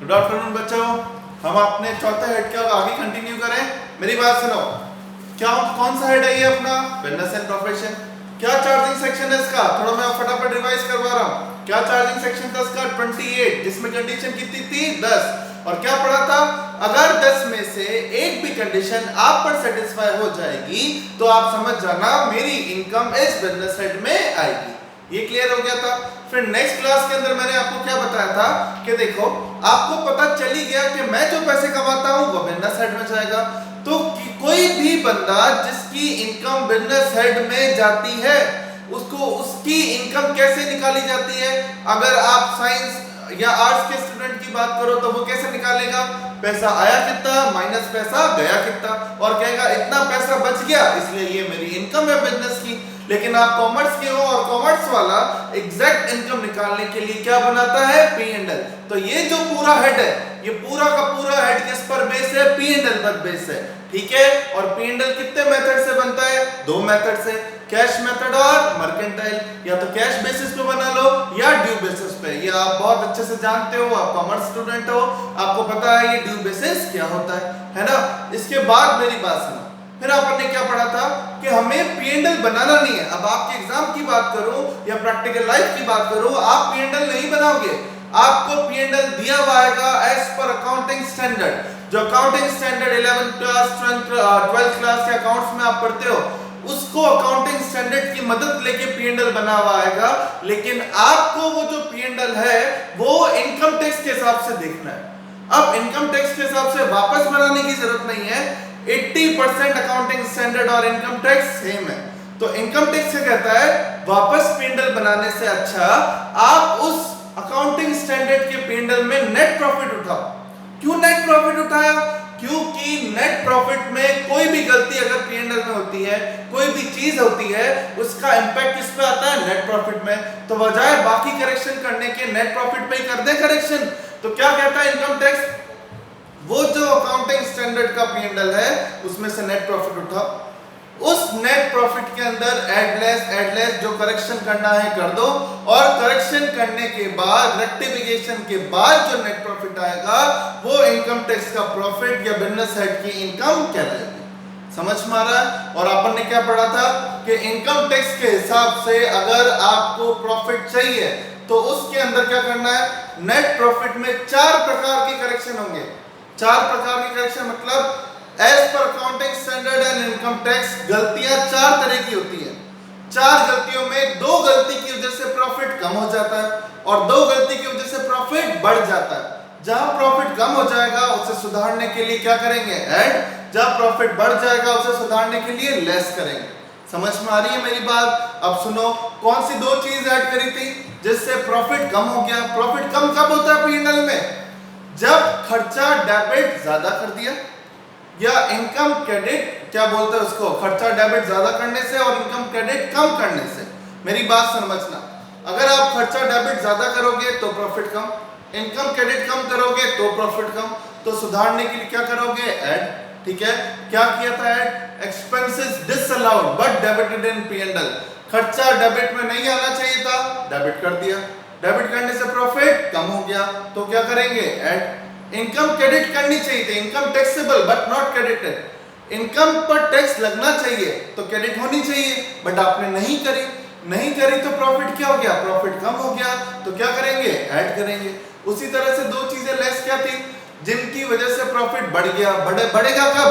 Good afternoon बच्चों, हम अपने चौथे हेड के आगे कंटिन्यू करें। मेरी बात सुनो, क्या कौन सा हेड है ये अपना? Business and profession. क्या चार्जिंग सेक्शन है इसका? थोड़ा मैं फटाफट रिवाइज करवा रहा हूँ। क्या चार्जिंग सेक्शन था इसका? 28, जिसमें कंडीशन कितनी थी? 10। और क्या पढ़ा था? अगर 10 में से एक भी कंडीशन आप पर सेटिस्फाई हो जाएगी तो आप समझ जाना मेरी इनकम इस बिजनेस हेड में आएगी। ये क्लियर हो गया था। फिर नेक्स्ट क्लास के अंदर मैंने आपको क्या बताया था कि देखो, आपको पता चल ही गया कि मैं जो पैसे कमाता हूं वो बिजनेस हेड में जाएगा। तो कोई भी बंदा जिसकी इनकम बिजनेस हेड में जाती है उसको उसकी इनकम कैसे निकाली जाती है? अगर आप साइंस या आर्ट्स के स्टूडेंट की बात करो तो वो कैसे निकालेगा? पैसा आया कितना माइनस पैसा गया कितना, और कहेगा इतना पैसा बच गया इसलिए ये मेरी इनकम है बिजनेस की। लेकिन आप कॉमर्स के हो और कॉमर्स वाला एग्जैक्ट इनकम निकालने के लिए क्या बनाता है? P and L. तो ये जो पूरा हेड है, ये पूरा का पूरा हेड किस पर बेस है? पी एंड एल पर बेस है, ठीक है। और पी एंड एल कितने मेथड से बनता है? दो मेथड से, कैश मेथड और मर्केंटाइल। या तो कैश बेसिस पे बना लो या ड्यू बेसिस पे। ये आप बहुत अच्छे से जानते हो, आप कॉमर्स स्टूडेंट हो, आपको पता है ये ड्यू बेसिस क्या होता है ना। इसके बाद मेरी बात सुनो, फिर आपने क्या पढ़ा था कि हमें पी एंड एल बनाना नहीं है। अब आपके एग्जाम की बात करूं या प्रैक्टिकल लाइफ की बात करूं, आप पी एंड एल नहीं बनाओगे। आपको पी एंड एल दिया हुआ आएगा एज पर अकाउंटिंग स्टैंडर्ड। जो accounting standard 11th class 12th class के अकाउंट्स में आप पढ़ते हो, उसको अकाउंटिंग स्टैंडर्ड की मदद लेके पी एंड एल बना हुआ आएगा। लेकिन आपको वो जो पी एंड एल है वो इनकम टैक्स के हिसाब से देखना है। अब इनकम टैक्स के हिसाब से वापस बनाने की जरूरत नहीं है। 80% अकाउंटिंग स्टैंडर्ड और इनकम टैक्स सेम है। तो इनकम टैक्स क्या कहता है? वापस पी एंड एल बनाने से अच्छा आप उस अकाउंटिंग स्टैंडर्ड के पी एंड एल में नेट प्रॉफिट उठाओ। क्यों नेट प्रॉफिट उठाया? क्योंकि नेट प्रॉफिट में कोई भी गलती अगर पी एंड एल में होती है, कोई भी चीज होती है, उसका इंपैक्ट किस पे आता है? नेट प्रॉफिट में। तो बजाय बाकी करेक्शन करने के नेट प्रॉफिट पे ही कर दे करेक्शन। तो क्या कहता है इनकम टैक्स? वो जो अकाउंटिंग स्टैंडर्ड का पी एंड एल है उसमें से नेट प्रॉफिट उठाओ, उस नेट प्रॉफिट के अंदर एड लेस जो करेक्शन करना है कर दो, और करेक्शन करने के बाद रेक्टिफिकेशन के बाद जो नेट प्रॉफिट आएगा वो इनकम टैक्स का प्रॉफिट या बिजनेस हेड की इनकम कहलाएगी। समझ में आ रहा है? और अपन ने क्या पढ़ा था कि इनकम टैक्स के हिसाब से अगर आपको प्रॉफिट चाहिए तो उसके अंदर क्या करना है? नेट प्रॉफिट में 4 प्रकार के करेक्शन होंगे। 4 प्रकार की करेक्शन मतलब एज पर accounting standard and income tax गलतियां 4 तरह की होती है। 4 गलतियों में 2 गलती की वजह से प्रॉफिट कम हो जाता है और 2 गलती की वजह से प्रॉफिट बढ़ जाता है। जहां प्रॉफिट कम हो जाएगा उसे सुधारने के लिए क्या करेंगे? ऐड। जहां प्रॉफिट बढ़ जाएगा उसे सुधारने के लिए लेस करेंगे। समझ में आ रही है मेरी बात? अब सुनो, कौन सी 2 चीज ऐड करी थी जिससे प्रॉफिट कम हो गया? प्रॉफिट कम कब होता है पी एंड एल में? जब खर्चा डेबिट ज्यादा कर दिया या इनकम क्रेडिट, क्या बोलते हैं उसको, खर्चा डेबिट ज्यादा करने से और इनकम क्रेडिट कम करने से। मेरी बात समझना, अगर आप खर्चा डेबिट ज्यादा करोगे तो प्रॉफिट कम, इनकम क्रेडिट कम करोगे तो प्रॉफिट कम। तो सुधारने के लिए क्या करोगे? ऐड। ठीक है, क्या किया था add? Expenses disallowed but debited in P and L. खर्चा डेबिट में नहीं आना चाहिए था, डेबिट कर दिया। डेबिट करने से प्रॉफिट कम हो गया तो क्या करेंगे? ऐड। इनकम क्रेडिट करनी चाहिए थी, income taxable but not credited. Income पर टैक्स लगना चाहिए तो क्रेडिट होनी चाहिए, बट आपने नहीं करी। नहीं करी तो प्रॉफिट क्या हो गया? प्रॉफिट कम हो गया तो क्या करेंगे? ऐड करेंगे। उसी तरह से 2 चीजें लेस क्या थी जिनकी वजह से प्रॉफिट बढ़ गया? बढ़ेगा कब?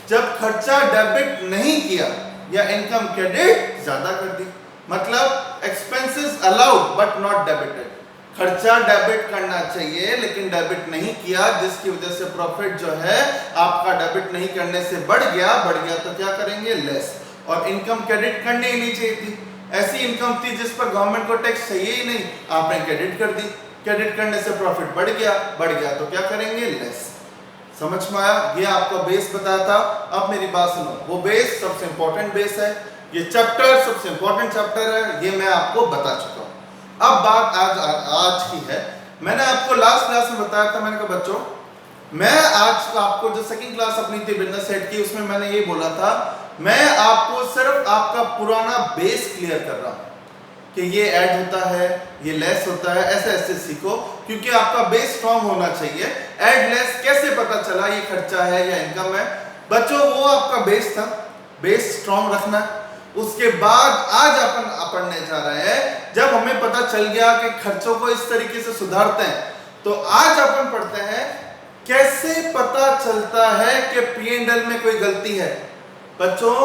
जब खर्चा डेबिट नहीं किया या इनकम क्रेडिट ज्यादा कर दी। मतलब expenses allowed but not debited. खर्चा डेबिट करना चाहिए लेकिन डेबिट नहीं किया, जिसकी वजह से प्रॉफिट जो है आपका डेबिट नहीं करने से बढ़ गया तो क्या करेंगे? लेस। और इनकम क्रेडिट करनी ही नहीं चाहिए थी। ऐसी इनकम थी जिस पर गवर्नमेंट को टैक्स चाहिए ही नहीं, आपने क्रेडिट कर दी। क्रेडिट करने से प्रॉफिट बढ़ गया तो क्या करेंगे? लेस। समझ में आया? ये आपका बेस बताया था। अब मेरी बात सुनो, वो बेस सबसे इंपॉर्टेंट बेस है, ये चैप्टर सबसे इंपॉर्टेंट चैप्टर है, ये मैं आपको बता चुका हूं। अब बात आज की है। मैंने आपको लास्ट क्लास में बताया था, मैंने कहा बच्चों मैं आज आपको जो सेकंड क्लास अपनी थी बिजनेस हेड की, उसमें मैंने ये बोला था मैं आपको सिर्फ आपका पुराना बेस क्लियर कर रहा हूं कि ये ऐड होता है, ये लेस होता है, ऐसे ऐसे सीखो, क्योंकि आपका बेस स्ट्रांग होना चाहिए। ऐड लेस कैसे पता चला ये खर्चा है या इनकम है? बच्चों वो आपका बेस था, बेस स्ट्रांग रखना। उसके बाद आज अपन पढ़ने जा रहे हैं, जब हमें पता चल गया कि खर्चों को इस तरीके से सुधारते हैं, तो आज अपन पढ़ते हैं कैसे पता चलता है कि P&L में कोई गलती है। बच्चों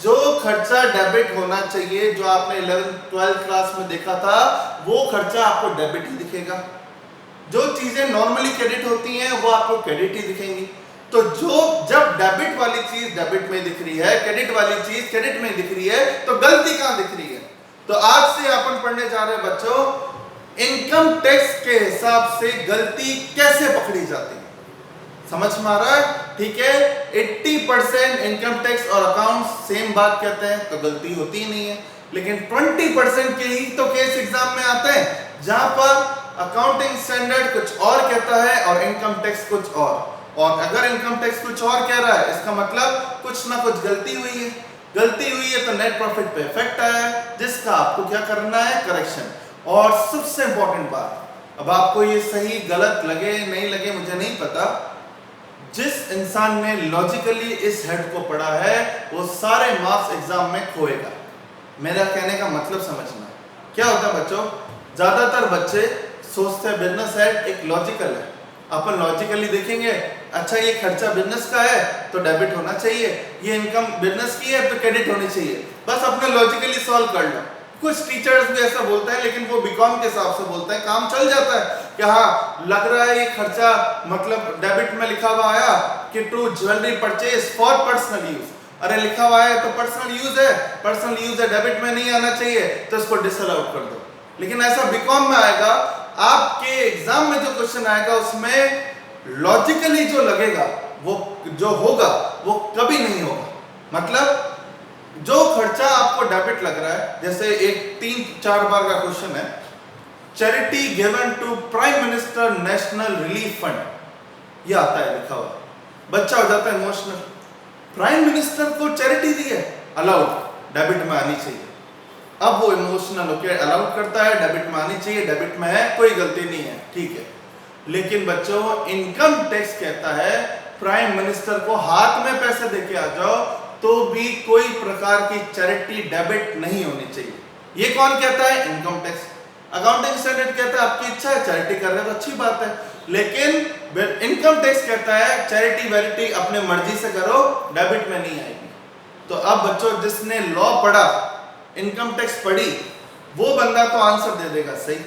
जो खर्चा डेबिट होना चाहिए, जो आपने 11th-12th क्लास में देखा था, वो खर्चा आपको डेबिट ही दिखेगा। जो चीजें नॉर्मली क्रेडिट होती हैं वो आपको क्रेडिट ही दिखेंगी। तो जो जब डेबिट वाली चीज डेबिट में दिख रही है, क्रेडिट वाली चीज क्रेडिट में दिख रही है, तो गलती कहां दिख रही है? तो आज से अपन पढ़ने जा रहे हैं बच्चों, इनकम टैक्स के हिसाब से गलती कैसे पकड़ी जाती है। समझ में आ रहा है? ठीक है, 80% इनकम टैक्स और अकाउंट सेम बात कहते हैं, तो गलती होती ही नहीं है। लेकिन 20% के ही तो केस एग्जाम में आते हैं, जहां पर अकाउंटिंग स्टैंडर्ड कुछ और कहता है और इनकम टैक्स कुछ और अगर इनकम टैक्स कुछ और कह रहा है, इसका मतलब कुछ ना कुछ गलती हुई है। गलती हुई है तो नेट प्रॉफिट पे इफेक्ट आया है, जिसका आपको क्या करना है? करेक्शन। और सबसे इंपॉर्टेंट बात, अब आपको ये सही गलत लगे नहीं लगे मुझे नहीं पता, जिस इंसान ने लॉजिकली इस हेड को पढ़ा है वो सारे मार्क्स एग्जाम में खोएगा। मेरा कहने का मतलब समझना। क्या होता है बच्चों, ज्यादातर बच्चे सोचते हैं बिजनेस हेड एक लॉजिकल है, अपन लॉजिकली देखेंगे, अच्छा ये खर्चा बिजनेस का है तो डेबिट होना चाहिए, ये इनकम बिजनेस की है तो क्रेडिट होनी चाहिए, बस अपने लॉजिकली सॉल्व कर लो। कुछ टीचर्स भी ऐसा बोलते हैं, लेकिन वो बीकॉम के हिसाब से बोलते हैं, काम चल जाता है कि हाँ लग रहा है ये खर्चा मतलब डेबिट में लिखा हुआ आया कि to jewellery purchase for personal use, अरे लिखा हुआ है तो पर्सनल यूज है, पर्सनल यूज है, डेबिट में नहीं आना चाहिए, तो इसको डिसअलाउड कर दो। लेकिन ऐसा बीकॉम में आएगा, आपके एग्जाम में जो क्वेश्चन आएगा उसमें लॉजिकली जो लगेगा वो जो होगा वो कभी नहीं होगा। मतलब जो खर्चा आपको डेबिट लग रहा है, जैसे एक 3-4 बार का क्वेश्चन है, charity given to prime minister national relief fund, ये आता है लिखा हुआ, बच्चा हो जाता है इमोशनल। प्राइम मिनिस्टर को चैरिटी दी है, अलाउड, डेबिट में आनी चाहिए। अब वो इमोशनल होकर अलाउड करता है, डेबिट में आनी चाहिए, डेबिट में है, कोई गलती नहीं है, ठीक है। लेकिन बच्चों इनकम टैक्स कहता है प्राइम मिनिस्टर को हाथ में पैसे देके आ जाओ तो भी कोई प्रकार की चैरिटी डेबिट नहीं होनी चाहिए। ये कौन कहता है? Income tax. अकाउंटिंग स्टैंडर्ड कहता है आपकी इच्छा है, चैरिटी कर रहे हो तो अच्छी बात है, लेकिन इनकम टैक्स कहता है चैरिटी वैरिटी अपने मर्जी से करो, डेबिट में नहीं आएगी। तो अब बच्चों जिसने लॉ पढ़ा, इनकम टैक्स पढ़ी, वो बंदा तो आंसर दे देगा सही,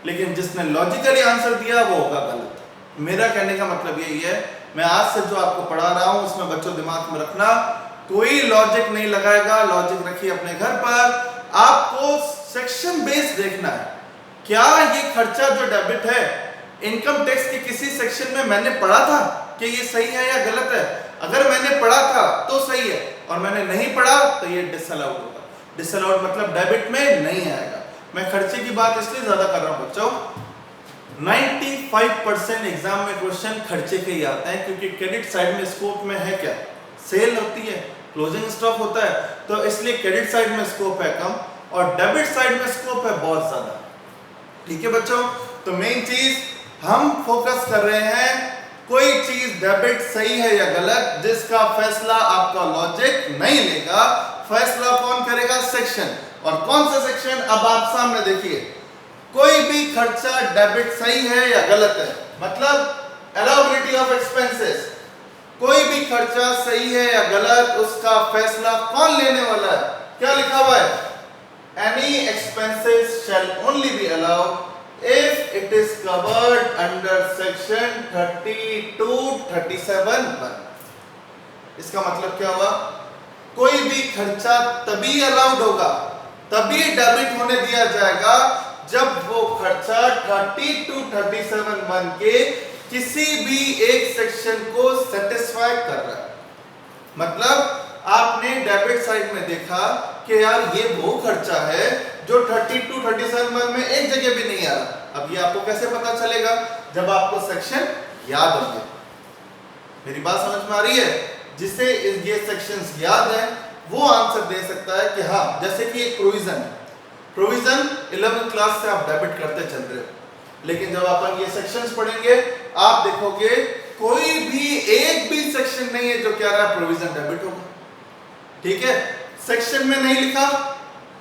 लेकिन जिसने लॉजिकली आंसर दिया वो होगा गलत। मेरा कहने का मतलब यही है, मैं आज से जो आपको पढ़ा रहा हूं उसमें बच्चों दिमाग में रखना, कोई लॉजिक नहीं लगाएगा, लॉजिक रखिए अपने घर पर। आपको सेक्शन बेस देखना है, क्या ये खर्चा जो डेबिट है इनकम टैक्स के किसी सेक्शन में मैंने पढ़ा था कि ये सही है या गलत है? अगर मैंने पढ़ा था तो सही है, और मैंने नहीं पढ़ा तो ये डिसअलाउड होगा। डिसअलाउड मतलब डेबिट में नहीं आएगा। मैं खर्चे की बात इसलिए ज्यादा कर रहा हूं बच्चों, 95% एग्जाम में क्वेश्चन खर्चे के ही आते हैं, क्योंकि क्रेडिट साइड में स्कोप में है क्या? सेल होती है, क्लोजिंग स्टॉक होता है, तो इसलिए क्रेडिट साइड में स्कोप है कम और डेबिट साइड में स्कोप है बहुत ज्यादा। ठीक है बच्चों, तो मेन चीज हम फोकस कर रहे हैं, कोई चीज डेबिट सही है या गलत, जिसका फैसला आपका लॉजिक नहीं लेगा, फैसला कौन करेगा? सेक्शन। और कौन सा सेक्शन? अब आप सामने देखिए, कोई भी खर्चा डेबिट सही है या गलत है, मतलब अलाउबिलिटी ऑफ एक्सपेंसेस, कोई भी खर्चा सही है या गलत, उसका फैसला कौन लेने वाला है? क्या लिखा हुआ है? Any expenses shall only be allowed if it is covered under section 32-37(1). इसका मतलब क्या हुआ? कोई भी खर्चा तभी अलाउड होगा, तभी डेबिट होने दिया जाएगा, जब वो खर्चा 32-37(1) के किसी भी एक सेक्शन को सेटिस्फाई कर रहा है। मतलब आपने डेबिट साइड में देखा कि यार ये वो खर्चा है जो 32-37(1) में एक जगह भी नहीं आ रहा। अब ये आपको कैसे पता चलेगा? जब आपको सेक्शन याद होंगे। मेरी बात समझ में आ रही है? जिसे ये सेक्शंस याद है वो आंसर दे सकता है कि हाँ, जैसे कि एक प्रोविजन है, प्रोविजन 11th क्लास से आप डेबिट करते चल रहे हो, लेकिन जब अपन ये सेक्शंस पढ़ेंगे आप देखोगे कोई भी एक भी सेक्शन नहीं है जो कह रहा है प्रोविजन डेबिट होगा। ठीक है, सेक्शन में नहीं लिखा,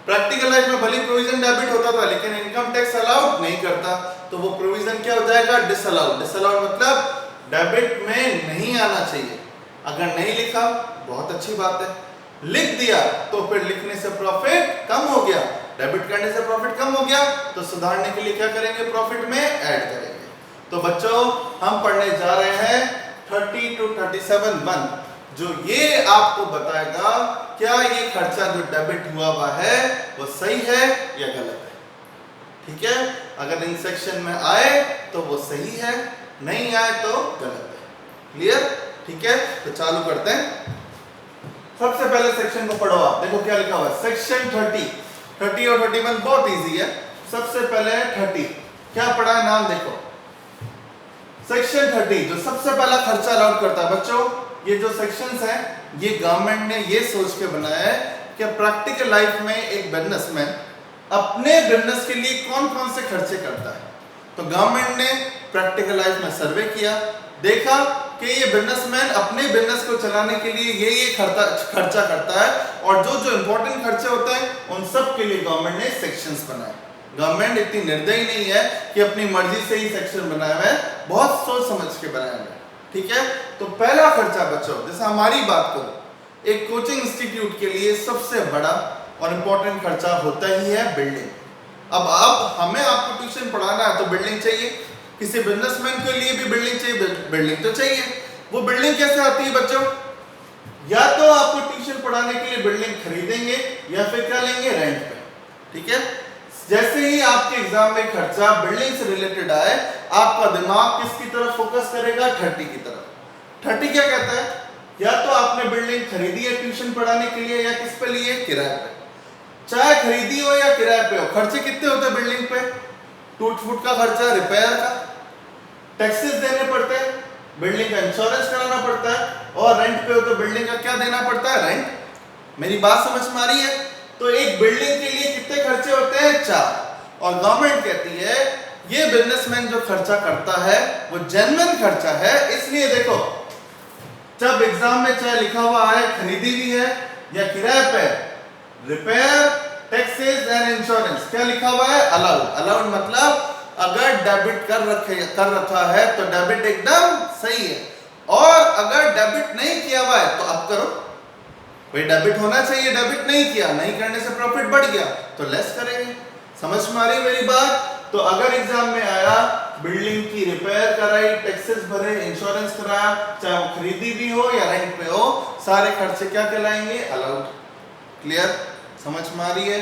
प्रैक्टिकल लाइफ में भले प्रोविजन डेबिट होता था लेकिन इनकम टैक्स अलाउड नहीं करता, तो वो प्रोविजन क्या हो जाएगा, डिसअलाउड। डिसअलाउड मतलब डेबिट में नहीं आना चाहिए। अगर नहीं लिखा बहुत अच्छी बात है, लिख दिया तो फिर लिखने से प्रॉफिट कम हो गया, डेबिट करने से प्रॉफिट कम हो गया, तो सुधारने के लिए क्या करेंगे, प्रॉफिट में ऐड करेंगे। तो बच्चों हम पढ़ने जा रहे हैं 30 to 37(1), जो ये आपको बताएगा क्या ये खर्चा जो डेबिट हुआ है वो सही है या गलत है। ठीक है, अगर इन सेक्शन में आए तो वो सही है, नहीं आए तो गलत है। क्लियर? ठीक है, तो चालू करते हैं। सबसे पहले सेक्शन को पढ़ो आप, देखो क्या लिखा हुआ है, सेक्शन 30 और 31 बहुत इजी है। सबसे पहले 30 क्या पढ़ा है, नाम देखो, सेक्शन 30 जो सबसे पहला खर्चा अलाउड करता है। बच्चों ये जो सेक्शंस हैं ये गवर्नमेंट ने ये सोच के बनाया है कि प्रैक्टिकल लाइफ में एक बिजनेसमैन अपने बिजनेस के लिए कौन कौन से खर्चे करता है। तो गवर्नमेंट ने प्रैक्टिकल लाइफ में सर्वे किया, देखा कि ये बिजनेसमैन अपने बिजनेस को चलाने के लिए ये खर्चा करता है, और जो जो इंपॉर्टेंट खर्चे होते हैं उन सब के लिए गवर्नमेंट ने सेक्शंस बनाए। गवर्नमेंट इतनी निर्दयी नहीं है कि अपनी मर्जी से ही सेक्शन बनाया हुआ है, बहुत सोच समझ के बनाया हुआ है। ठीक है, तो पहला खर्चा बच्चों, जैसे हमारी बात करो, एक कोचिंग इंस्टीट्यूट के लिए सबसे बड़ा और इंपॉर्टेंट खर्चा होता ही है बिल्डिंग। अब हमें आपको ट्यूशन पढ़ाना है तो बिल्डिंग चाहिए, किसी बिजनेसमैन के लिए भी बिल्डिंग चाहिए, बिल्डिंग तो चाहिए। वो बिल्डिंग कैसे आती है बच्चों, या तो आपको ट्यूशन पढ़ाने के लिए बिल्डिंग खरीदेंगे या फिर क्या लेंगे, रेंट पे। ठीक है, जैसे ही आपके एग्जाम में खर्चा बिल्डिंग से रिलेटेड आए, आपका दिमाग किसकी तरफ फोकस करेगा, 30 की तरफ। 30 क्या कहता है, या तो आपने बिल्डिंग खरीदी है ट्यूशन पढ़ाने के लिए, या किस पे लिए, किराए पे। चाहे खरीदी हो या किराए पे हो, खर्चे कितने होते हैं बिल्डिंग पे, टूट फूट का खर्चा, रिपेयर का, टैक्सेस देने पड़ते हैं, बिल्डिंग का इंश्योरेंस कराना पड़ता है, और रेंट पे हो तो बिल्डिंग का क्या देना पड़ता है, रेंट। मेरी बात समझ में आ रही है? तो एक बिल्डिंग के लिए कितने खर्चे होते हैं, 4। और गवर्नमेंट कहती है ये बिजनेसमैन जो खर्चा करता है वो जेन्युइन खर्चा है। इसलिए देखो जब एग्जाम में चाहे लिखा हुआ है खरीदी भी है या किराए पे, रिपेयर, टैक्सेस एंड इंश्योरेंस, क्या लिखा हुआ है, अलाउड। अलाउड मतलब अगर डेबिट कर रखा है तो डेबिट एकदम सही है, और अगर डेबिट नहीं किया हुआ है तो अब करो, भाई डेबिट होना चाहिए, डेबिट नहीं किया, नहीं करने से प्रॉफिट बढ़ गया तो लेस करेंगे। समझ में आ रही मेरी बात? तो अगर एग्जाम में आया बिल्डिंग की रिपेयर कराई, टैक्सेस भरे, इंश्योरेंस कराया, चाहे वो खरीदी भी हो या रेंट पे हो, सारे खर्चे क्या कहलाएंगे, अलाउड। क्लियर? समझ में आ रही है?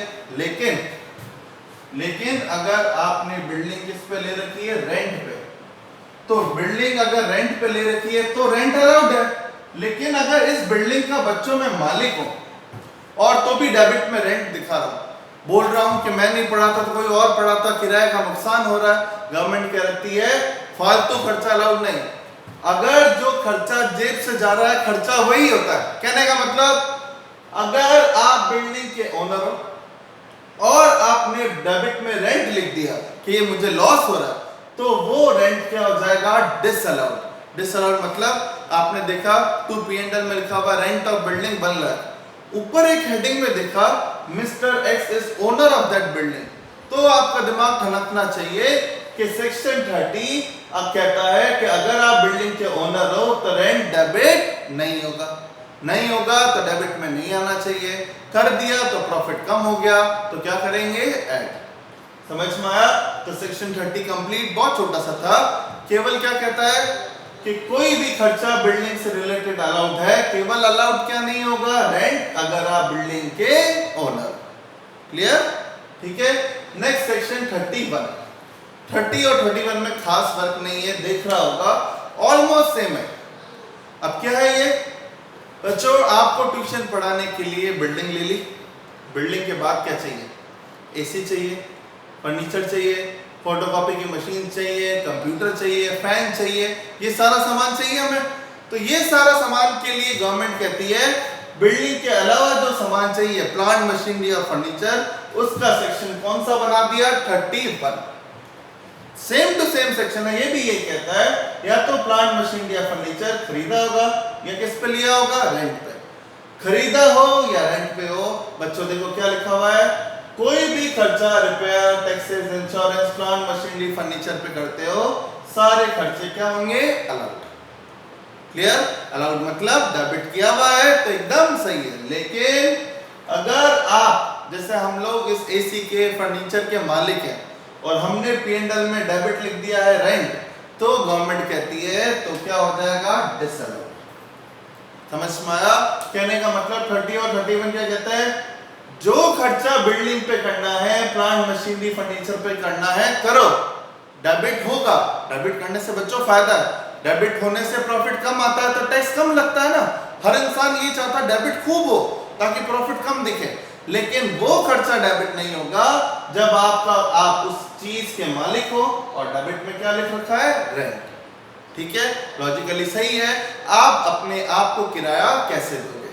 लेकिन अगर आपने बिल्डिंग किस पे ले रखी है, रेंट पे, तो बिल्डिंग अगर रेंट पे ले रखी है तो रेंट अलाउड है। लेकिन अगर इस बिल्डिंग का बच्चों में मालिक हो और तो भी डेबिट में रेंट दिखा रहा हूं, बोल रहा हूं कि मैं नहीं पढ़ा था तो कोई और पढ़ा था, किराए का नुकसान हो रहा है, गवर्नमेंट कह रही है फालतू खर्चा अलाउड नहीं। अगर जो खर्चा जेब से जा रहा है खर्चा वही होता है। कहने का मतलब अगर आप बिल्डिंग के ओनर हो और आपने डेबिट में रेंट लिख दिया कि ये मुझे लॉस हो रहा है, तो वो रेंट क्या हो जाएगा, डिसअलाउड। डिसअलाउड मतलब आपने देखा 2 P&L में लिखा हुआ रेंट ऑफ बिल्डिंग बन रहा है, ऊपर एक हेडिंग में देखा mister x is owner of that building, तो आपका दिमाग ठनकना चाहिए कि सेक्शन 30 अब कहता है कि अगर आप बिल्डिंग के ओनर हो तो रेंट डेबिट नहीं होगा, नहीं होगा तो डेबिट में नहीं आना चाहिए, कर दिया तो प्रॉफिट कम हो गया तो क्या करेंगे, ऐड। समझ में आया? तो सेक्शन 30 कंप्लीट, बहुत छोटा सा था, केवल क्या कहता है कि कोई भी खर्चा बिल्डिंग से रिलेटेड अलाउड है, केवल अलाउड क्या नहीं होगा, रेंट, अगर आप बिल्डिंग के ओनर। क्लियर? ठीक है। Next section 31। 30 और 31 में खास फर्क नहीं है, देख रहा होगा ऑलमोस्ट सेम है। अब क्या है ये बच्चों, आपको ट्यूशन पढ़ाने के लिए बिल्डिंग ले ली, बिल्डिंग के बाद क्या चाहिए, एसी चाहिए, फर्नीचर चाहिए, फोटोकॉपी की मशीन चाहिए, कंप्यूटर चाहिए, फैन चाहिए, ये सारा सामान चाहिए हमें। तो ये सारा सामान के लिए गवर्नमेंट कहती है बिल्डिंग के अलावा जो सामान चाहिए, प्लांट मशीनरी और फर्नीचर, उसका सेक्शन कौन सा बना दिया? 31। सेम टू सेम सेक्शन है, ये भी यही कहता है या तो प्लांट मशीनरी या फर्नीचर खरीदा होगा या किस पे लिया होगा? रेंट पे। खरीदा हो या रेंट पे हो, बच्चों देखो क्या लिखा हुआ है, कोई भी खर्चा repair, taxes, insurance, plant machinery, furniture पे करते हो, सारे खर्चे क्या होंगे? अलाउड। क्लियर? अलाउड मतलब डेबिट किया हुआ है तो एकदम सही है। लेकिन अगर आप, जैसे हम लोग इस एसी के, फर्नीचर के मालिक हैं और हमने P&L में डेबिट लिख दिया है रेंट, तो गवर्नमेंट कहती है तो क्या हो जाएगा? डिसअलाउड। समझ में आया? कहने का मतलब 30 और 31 क्या कहते हैं? जो खर्चा बिल्डिंग पे करना है, प्लांट मशीनरी फर्नीचर पे करना है, करो, डेबिट होगा। डेबिट करने से बच्चों फायदा है, डेबिट होने से प्रॉफिट कम आता है तो टैक्स कम लगता है ना। हर इंसान ये चाहता है डेबिट खूब हो ताकि प्रॉफिट कम दिखे। लेकिन वो खर्चा डेबिट नहीं होगा जब आप उस चीज के मालिक हो और डेबिट में क्या लिख रखा है? रेंट। ठीक है, लॉजिकली सही है। आप अपने आप को किराया कैसे दोगे?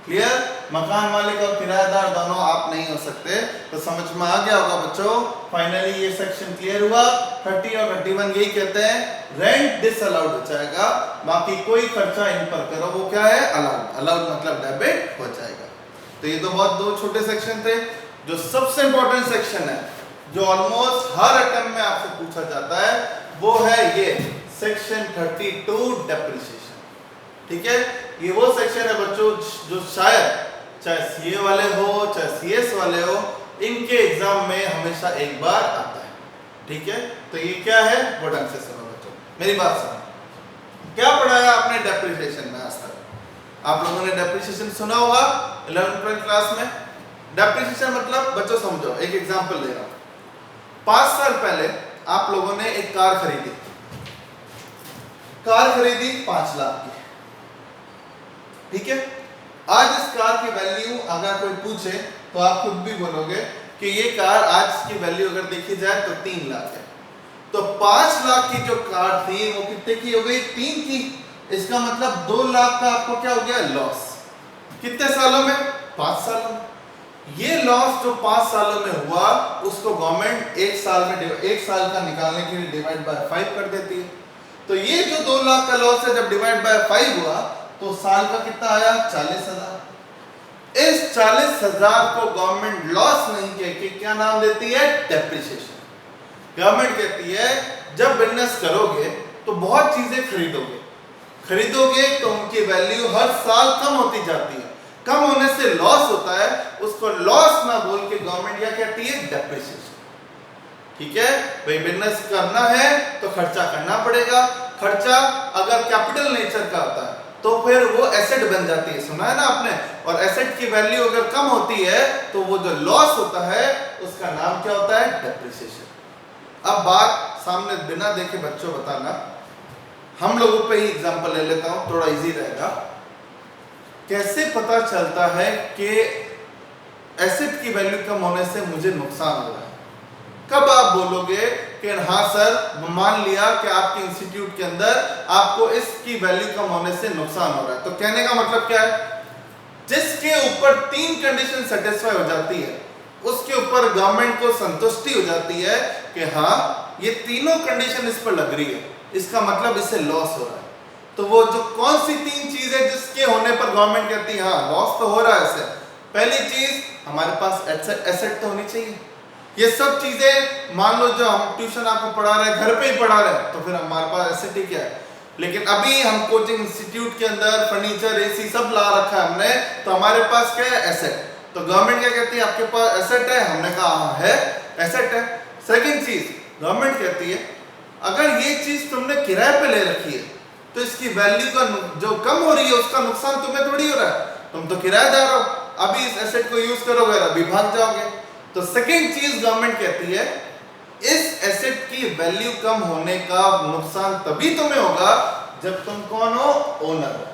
क्लियर? मकान मालिक और किराएदार दोनों आप नहीं हो सकते। तो समझ में आ गया होगा बच्चों। फाइनली ये सेक्शन क्लियर हुआ। 30 और 31 यही कहते हैं रेंट डिसअलाउड हो जाएगा, बाकी कोई खर्चा इन पर करो वो क्या है? अलाउड। अलाउड मतलब डेबिट हो जाएगा। तो ये तो बहुत दो छोटे सेक्शन थे। जो सबसे इंपॉर्टेंट सेक्शन है, जो ऑलमोस्ट हर अटेम्प्ट में आपसे पूछा जाता है, वो है ये सेक्शन 32 डेप्रिसिएशन। ठीक है, ये वो सेक्शन है बच्चों जो शायद चाहे सीए वाले हो चाहे सीएस वाले हो, इनके एग्जाम में हमेशा एक बार आता है। ठीक है, तो ये क्या है वो ढंग से सुनो बच्चों, मेरी बात सुनो। क्या पढ़ाया आपने डेप्रिसिएशन में आज तक? आप लोगों ने डेप्रिसिएशन सुना होगा 11th क्लास में। डेप्रिसिएशन मतलब बच्चों समझो, एक एग्जांपल ले रहा हूं। 5 साल पहले आप लोगों ने एक कार खरीदी। कार खरीदी 5 लाख की। ठीक है, आज इस कार की वैल्यू अगर कोई पूछे तो आप खुद भी बोलोगे कि ये कार आज की वैल्यू अगर देखी जाए तो 3 लाख है। तो 5 लाख की जो कार थी वो कितने की हो गई? 3 की। इसका मतलब 2 लाख का आपको क्या हो गया? लॉस। कितने सालों में? 5 सालों में। ये लॉस जो 5 सालों में हुआ उसको गवर्नमेंट एक साल का निकालने के लिए डिवाइड बाय 5 कर देती है। तो ये जो 2 लाख का लॉस है जब डिवाइड बाय 5 हुआ तो साल का कितना आया? 40,000। इस 40,000 को गवर्नमेंट लॉस नहीं कह के क्या नाम देती है? डेप्रिसिएशन। गवर्नमेंट कहती है जब बिजनेस करोगे तो बहुत चीजें खरीदोगे तो उनकी वैल्यू हर साल कम होती जाती है। कम होने से लॉस होता है, उसको लॉस ना बोल के गवर्नमेंट क्या कहती है? डेप्रिसिएशन। ठीक है भाई, बिजनेस करना है तो खर्चा करना पड़ेगा। खर्चा अगर कैपिटल नेचर का होता है तो फिर वो एसेट बन जाती है, सुना है ना आपने। और एसेट की वैल्यू अगर कम होती है तो वो जो लॉस होता है उसका नाम क्या होता है? डेप्रिसिएशन। अब बात सामने बिना देखे बच्चों बताना, हम लोगों पे ही एग्जांपल ले लेता हूं, थोड़ा इजी रहेगा। कैसे पता चलता है कि एसेट की वैल्यू कम होने से मुझे नुकसान हो रहा है? कब आप बोलोगे कि हाँ सर, मान लिया कि आपके इंस्टीट्यूट के अंदर आपको इसकी वैल्यू कम होने से नुकसान हो रहा है, तो कहने का मतलब क्या है? जिसके ऊपर 3 कंडीशन सेटिस्फाई हो जाती है उसके ऊपर गवर्नमेंट को संतुष्टि हो जाती है कि हाँ ये तीनों कंडीशन इस पर लग रही है, इसका मतलब इससे लॉस हो रहा है। तो वो जो कौन सी 3 चीज है जिसके होने पर गवर्नमेंट कहती है हाँ लॉस तो हो रहा है इससे? पहली चीज, हमारे पास एसेट तो होनी चाहिए। ये सब चीजें मान लो जो हम ट्यूशन आपको पढ़ा रहे हैं, घर पे ही पढ़ा रहे हैं, तो फिर हमारे पास एसेट ही क्या है। लेकिन अभी हम कोचिंग इंस्टीट्यूट के अंदर फर्नीचर, एसी सब ला रखा है हमने, तो हमारे पास क्या है? एसेट। तो गवर्नमेंट क्या कहती है? आपके पास एसेट है? हमने कहा हाँ है, एसेट है। सेकंड चीज, गवर्नमेंट कहती है अगर ये चीज तुमने किराए पे ले रखी है तो इसकी वैल्यू का जो कम हो रही है उसका नुकसान तुम्हें थोड़ी हो रहा है, तुम तो किराएदार हो, अभी इस एसेट को यूज करोगे अभी भाग जाओगे। तो सेकंड चीज गवर्नमेंट कहती है इस एसेट की वैल्यू कम होने का नुकसान तभी तुम्हें होगा जब तुम कौन हो? ओनर हो।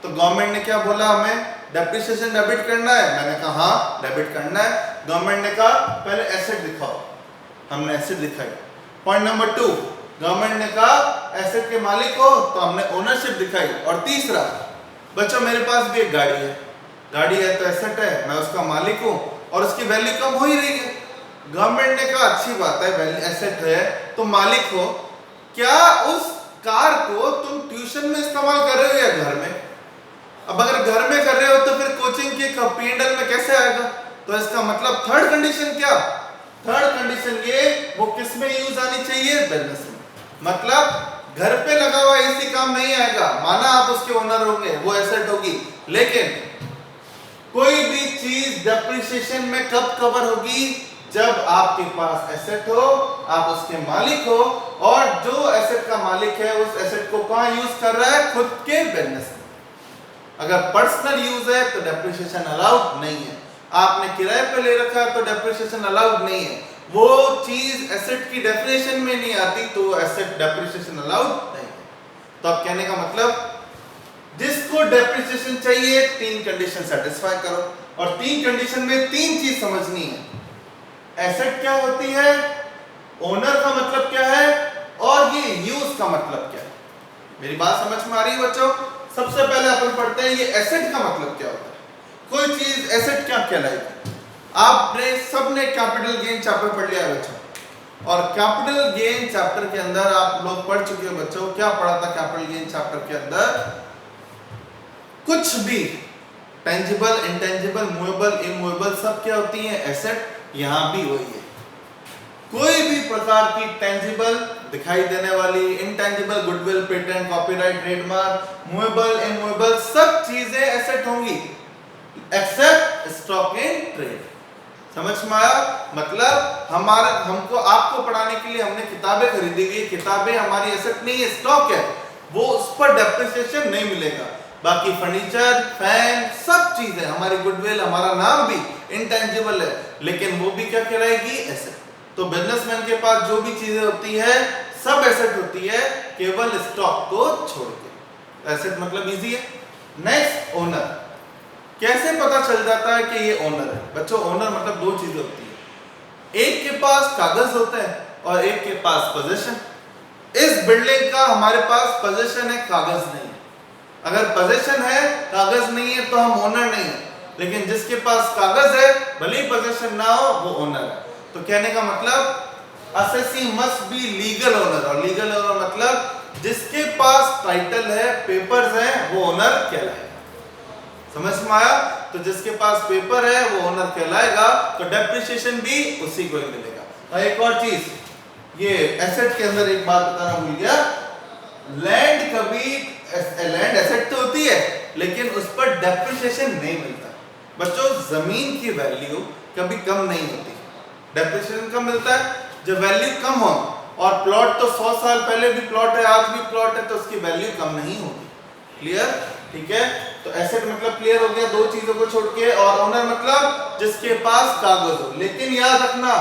तो गवर्नमेंट ने क्या बोला? हमें डेप्रिसिएशन डेबिट करना है। मैंने कहा हाँ डेबिट करना है। गवर्नमेंट ने कहा पहले एसेट दिखाओ, हमने एसेट दिखाई। पॉइंट नंबर 2, गवर्नमेंट ने कहा एसेट के मालिक हो, तो हमने ओनरशिप दिखाई। और तीसरा, बच्चों मेरे पास भी एक गाड़ी है तो एसेट है, मैं उसका मालिक हूँ और उसकी वैल्यू कम हो ही रही है। गवर्नमेंट ने कहा अच्छी बात है, वैल्यू एसेट है तो मालिक हो। क्या उस कार को तुम ट्यूशन में इस्तेमाल कर रहे हो या घर में? अब अगर घर में कर रहे हो तो फिर कोचिंग के P&L में कैसे आएगा? तो इसका मतलब थर्ड कंडीशन क्या? थर्ड कंडीशन ये वो किस में यूज आनी चाहिए? बिजनेस में। मतलब घर पे लगा हुआ एसी काम नहीं आएगा, माना आप उसके ओनर होंगे, वो एसेट होगी, लेकिन कोई भी चीज डेप्रिसिएशन में कब कवर होगी? जब आपके पास एसेट हो, आप उसके मालिक हो और जो एसेट का मालिक है उस एसेट को कहां यूज कर रहा है? खुद के बिजनेस में। अगर पर्सनल यूज है तो डेप्रिसिएशन अलाउड नहीं है। आपने किराए पे ले रखा है तो डेप्रिसिएशन अलाउड नहीं है। वो चीज एसेट की डेफिनेशन में नहीं आती तो एसेट डेप्रिसिएशन अलाउड नहीं है। तो अब कहने का मतलब जिसको डेप्रिसिएशन चाहिए 3 कंडीशन सेटिस्फाई करो और 3 कंडीशन में 3 चीज समझनी है। एसेट क्या होती है, ओनर का मतलब क्या है और ये यूज का मतलब क्या है। मेरी बात समझ में आ रही है बच्चों? सबसे पहले अपन पढ़ते हैं ये एसेट का मतलब क्या होता है। कोई चीज एसेट क्या कहलाएगी? आपने सबने कैपिटल गेन चैप्टर पढ़ लिया है बच्चों, और कैपिटल गेन चैप्टर के अंदर आप लोग पढ़ चुके हो बच्चों। क्या पढ़ा था कैपिटल गेन चैप्टर के अंदर? कुछ भी टेंजिबल, इंटेंजिबल, मूवेबल, इमूवेबल सब क्या होती हैं? एसेट। यहां भी वही है। कोई भी प्रकार की टेंजिबल दिखाई देने वाली, intangible goodwill, patent, copyright, trademark, movable, immovable सब चीजें एसेट होंगी एक्सेप्ट स्टॉक इन ट्रेड। समझ में आया? मतलब हमको आपको पढ़ाने के लिए हमने किताबें खरीदी हुई, किताबें हमारी एसेट नहीं है, स्टॉक है, वो उस पर डेप्रिसिएशन नहीं मिलेगा। बाकी फर्नीचर, फैन सब चीजें, हमारी गुडविल, हमारा नाम भी इंटेंजिबल है, लेकिन वो भी क्या कहलाएगी? एसेट। तो बिजनेसमैन के पास जो भी चीजें होती है सब एसेट होती है, केवल स्टॉक को छोड़ के। एसेट मतलब इजी है। Next, owner. कैसे पता चल जाता है कि ये ओनर है? बच्चों ओनर मतलब 2 चीजें होती है, एक के पास कागज होते हैं और एक के पास पोजीशन। इस बिल्डिंग का हमारे पास पोजीशन है, कागज नहीं है। अगर पोजीशन है, कागज नहीं है तो हम ओनर नहीं है, लेकिन जिसके पास कागज है भले ही पोजीशन ना हो वो ओनर है। तो कहने का मतलब assessee must be legal owner, और लीगल ओनर मतलब जिसके पास टाइटल है, पेपर्स हैं, वो ओनर कहलाएगा। समझ में आया? तो जिसके पास पेपर है वो ओनर कहलाएगा, तो डेप्रिसिएशन भी उसी को ही मिलेगा। और एक और चीज, ये एसेट के अंदर एक बात बताना भूल गया, लैंड कभी लैंड एसेट तो होती है लेकिन उस पर डेप्रिसिएशन नहीं मिलता। बच्चों जमीन की वैल्यू कभी कम नहीं होती, डेप्रिसिएशन कब मिलता है? जब वैल्यू कम हो। और प्लॉट तो 100 साल पहले भी प्लॉट है, आज भी प्लॉट है, तो उसकी वैल्यू कम नहीं होगी। क्लियर? ठीक है। तो एसेट मतलब क्लियर हो गया 2 चीजों को छोड़ के। और ओनर मतलब जिसके पास कागज हो। लेकिन याद रखना,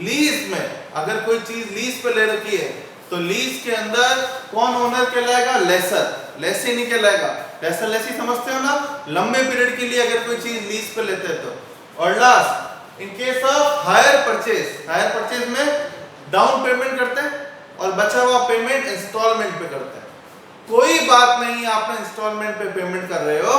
लीज में अगर कोई चीज लीज पे ले रखी है तो लीज के अंदर कौन ओनर कहलाएगा? लेसर। लेसी नहीं कहलाएगा। लेसर लेसी समझते हो ना? लंबे पीरियड के लिए अगर कोई चीज लीज पे लेते हैं तो। और last, in case of hire purchase, hire purchase में डाउन पेमेंट करते हैं और बचा हुआ पेमेंट इंस्टॉलमेंट पे करते हैं। कोई बात नहीं आपने इंस्टॉलमेंट पे पेमेंट कर रहे हो,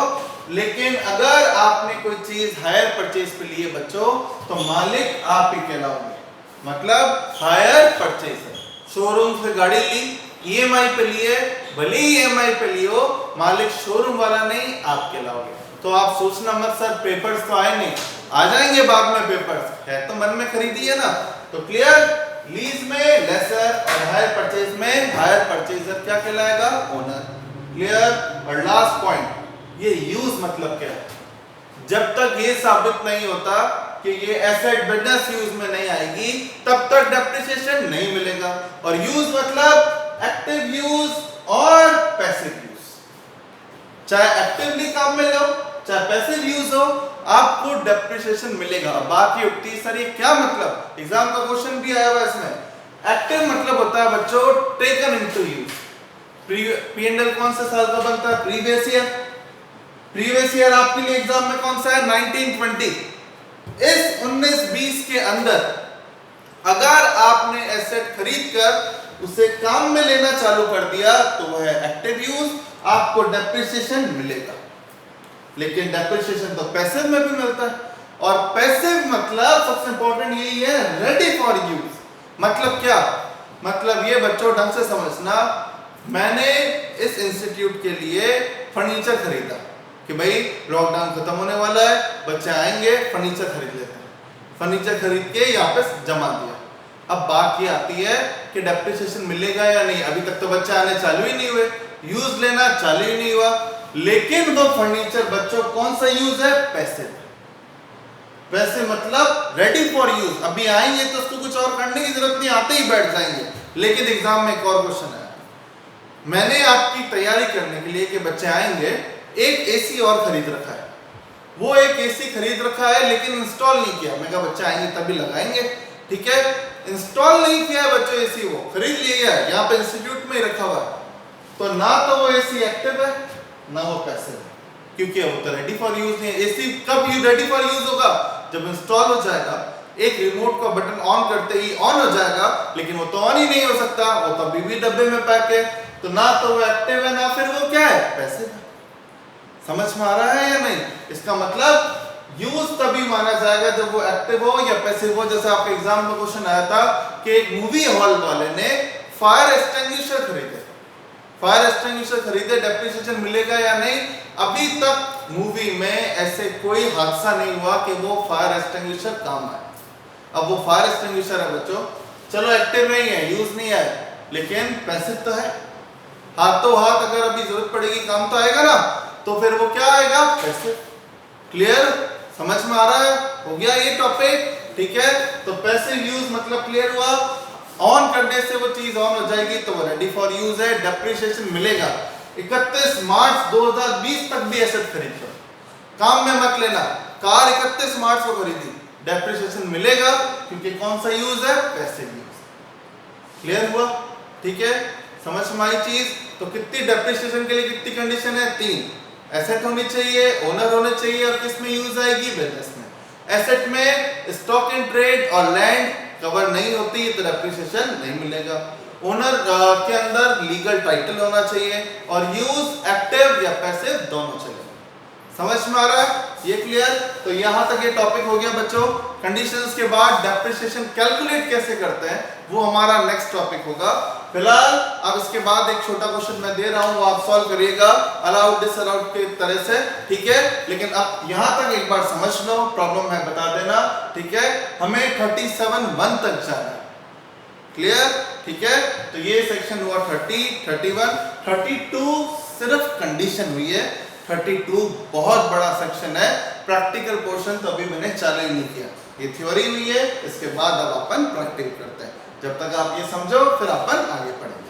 लेकिन अगर आपने कोई चीज हायर परचेज पे लिए बच्चों तो मालिक आप ही कहलाओगे। मतलब हायर परचेज है, शोरूम से गाड़ी ली, ईएमआई पे लिए, भले ही ईएमआई पे लियो, मालिक शोरूम वाला नहीं, आप कहलाओगे। तो आप सोचना मत सर पेपर्स तो आए नहीं, आ जाएंगे बाद में पेपर्स, है तो मन में खरीदी है ना। तो क्लियर? लीज में लेसर और हायर परचेज में हायर परचेजर क्या कहलाएगा? ओनर। क्लियर? और लास्ट पॉइंट, ये यूज मतलब क्या है? जब तक ये साबित नहीं होता कि ये एसेट बिजनेस यूज में नहीं आएगी तब तक डेप्रिसिएशन नहीं मिलेगा। और यूज मतलब एक्टिव यूज और पैसिव यूज। चाहे एक्टिवली काम में लो चाहे पैसिव यूज हो, आपको डेप्रिसिएशन मिलेगा। बात ये उठती है सर ये क्या मतलब? एग्जाम का क्वेश्चन भी आया हुआ इसमें। एक्टिव मतलब होता है बच्चों टेकन इनटू यूज। P&L कौन से साल का बनता है? Previous year. प्रीवियस ईयर आपके लिए एग्जाम में कौन सा है? 1920। इस 19-20 के अंदर अगर आपने एसेट खरीद कर उसे काम में लेना चालू कर दिया तो वह है एक्टिव यूज, आपको डेप्रिसिएशन मिलेगा। लेकिन डेप्रिसिएशन तो पैसिव में भी मिलता है, और पैसिव मतलब सबसे इंपॉर्टेंट यही है, रेडी फॉर यूज। मतलब क्या? मतलब ये बच्चों ढंग से समझना, मैंने इस इंस्टीट्यूट के लिए फर्नीचर खरीदा कि भाई लॉकडाउन खत्म होने वाला है, बच्चे आएंगे, फर्नीचर खरीद लेते हैं। फर्नीचर खरीद के यहाँ पे जमा दिया। अब बात ये आती है कि डेप्रिसिएशन मिलेगा या नहीं। अभी तक तो बच्चे आने चालू ही नहीं हुए, यूज लेना चालू ही नहीं हुआ। लेकिन वो फर्नीचर बच्चों कौन सा यूज है? पैसे। पैसे मतलब रेडी फॉर यूज। अभी आएंगे तो उसको कुछ और करने की जरूरत नहीं, आते ही बैठ जाएंगे। लेकिन एग्जाम में एक और क्वेश्चन है, मैंने आपकी तैयारी करने के लिए कि बच्चे आएंगे, एक एसी और खरीद रखा है। वो एक एसी खरीद रखा है लेकिन इंस्टॉल नहीं किया। मैं कहा बच्चे आएंगे तभी लगाएंगे, ठीक है। इंस्टॉल नहीं किया है बच्चों एसी, वो खरीद लिया है, यहाँ पे इंस्टीट्यूट में ही रखा हुआ है। तो ना तो वो एसी एक्टिव है ना वो पैसिव है, क्योंकि वो तो रेडी फॉर यूज नहीं है। एसी कब रेडी फॉर यूज होगा? जब इंस्टॉल हो जाएगा, एक रिमोट का बटन ऑन करते ही ऑन हो जाएगा, लेकिन वो तो ऑन ही नहीं हो सकता, वो तो अभी भी डब्बे में पैक है। तो ना तो वो एक्टिव है ना फिर वो क्या है? पैसिव है। समझ में आ रहा है या नहीं? इसका मतलब यूज तभी माना जाएगा जब वो एक्टिव हो या पैसिव हो। जैसे आपके एग्जाम में क्वेश्चन आया था कि एक मूवी हॉल वाले ने फायर एक्सटिंग्विशर खरीदे, फायर एक्सटिंग्विशर खरीदे, डेप्रिसिएशन मिलेगा या नहीं? अभी तक मूवी में ऐसे कोई हादसा नहीं हुआ कि वो फायर एक्सटिंग्विशर काम आए। अब वो फायर एक्सटिंग्विशर है बच्चों, चलो एक्टिव नहीं है, यूज नहीं है, लेकिन पैसिव तो है। हाथों हाथ अगर अभी जरूरत पड़ेगी काम तो आएगा ना, तो फिर वो क्या आएगा? पैसिव। क्लियर? समझ में आ रहा है? हो गया ये टॉपिक, ठीक है। तो पैसिव यूज मतलब क्लियर हुआ, ऑन करने से वो चीज ऑन हो जाएगी तो वो रेडी फॉर यूज है, डेप्रिसिएशन मिलेगा। 31 मार्च 2020 तक भी एसेट खरीद लो, काम में मत लेना। कार 31 मार्च को खरीदी, डेप्रिसिएशन मिलेगा क्योंकि कौन सा यूज है? Passive use. क्लियर हुआ? ठीक है, समझ में आई चीज। तो कितनी डेप्रिसिएशन के लिए कितनी कंडीशन है? 3। एसेट होनी चाहिए, ओनर होने चाहिए, और किस में यूज आएगी? बिजनेस में। एसेट में स्टॉक इन ट्रेड और लैंड कवर नहीं होती तो डेप्रिसिएशन नहीं मिलेगा। ओनर के अंदर लीगल टाइटल होना चाहिए, और यूज एक्टिव या पैसिव दोनों चाहिए। समझ में आ रहा है? ये क्लियर? तो यहां तक ये टॉपिक हो गया बच्चों। कंडीशंस के बाद डेप्रिसिएशन कैलकुलेट कैसे करते हैं वो हमारा नेक्स्ट टॉपिक होगा। फिलहाल अब इसके बाद एक छोटा क्वेश्चन मैं दे रहा हूं, वो आप सॉल्व करिएगा अलाउड डिसअलाउड के तरह से, ठीक है। लेकिन अब यहां तक एक बार समझ लो, प्रॉब्लम है बता देना, ठीक है। हमें 37(1) तक जाना है। क्लियर? ठीक है। तो ये सेक्शन हुआ 30, 31, 32 सिर्फ कंडीशन हुई है। 32 बहुत बड़ा सेक्शन है। प्रैक्टिकल पोर्शन तो अभी मैंने चालू ही नहीं किया, ये थ्योरी हुई है। इसके बाद अब अपन प्रैक्टिकल करते हैं। जब तक आप ये समझो फिर अपन आगे बढ़ेंगे।